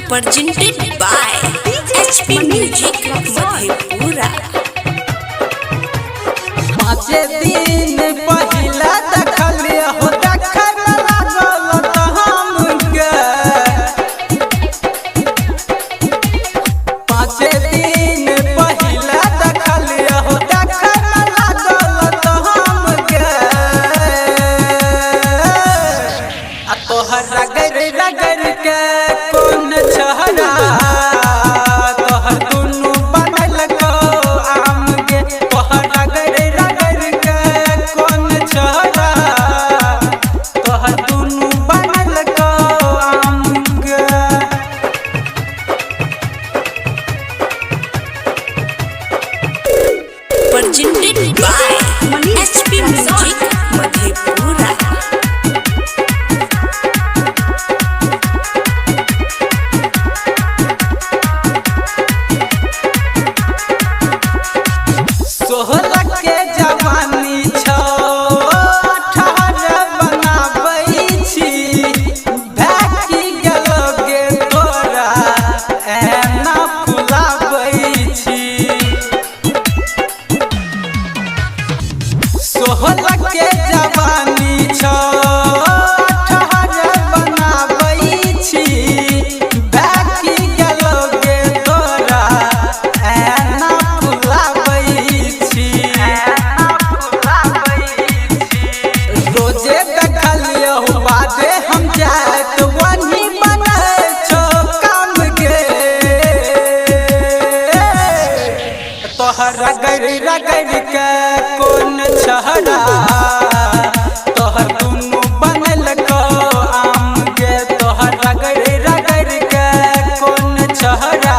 presented by HP Music Madhepura। पाँच दिन पहिला देखलिए हो देखे में लागल तो हमके। पाँच दिन पहिला देखलिए हो देखे में लागल तो हमके। आ तोहर रगड़ रगड़ के कौन छहरा तोहर दुनू बनल को आम के। तोहर रगड़ रगड़ के कौन छहरा तोहर दुनू बनल को आम के। Presented by HP Music Madhepura। सोहला के जवानी छौ 18 बनाबै छी। भाकी गेलोगे तोरा एना फुलाबै छी। सोहला के जवानी छौ 18 बनाबै छी। भाकी गेलोगे तोरा एना फुलाबै छी। रोजे देखलिए बादे हम जात वही बनै छौ काम के। तोहर रगड़ रगड़ के कौन छहरा तोहर दुनू बनल को आम के। तोहर रगड़ रगड़ के कौन छहरा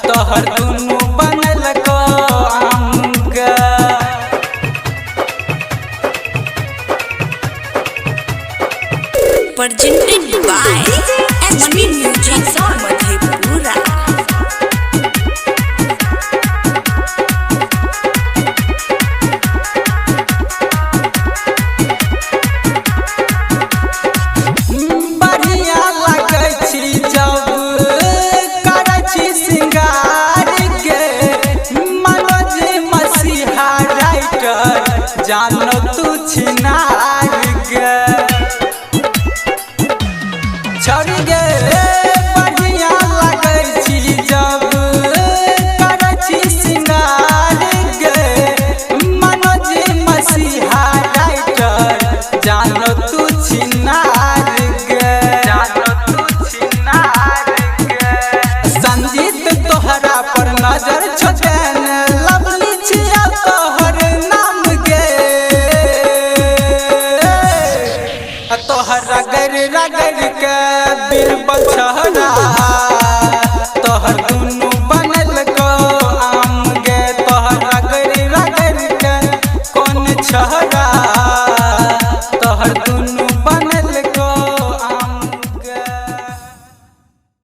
तोहर दुनू बनल को आम के। Presented by HP Music Madhepura। बढ़िया लागै छी जब करै छी श्रृंगार के। मनोज मसीहा राइटर जानो तू छिनार गे। छोड़ गे बढ़िया लागै छी जब करै छी श्रृंगार गे। मनोज मसीहा राइटर जानो तू छिनार गे। संजीत तोहरा पर नजर छोड़न लवली छिया तोहर नाम गे। तोहर रगड़ रगड़ के बीरबल छह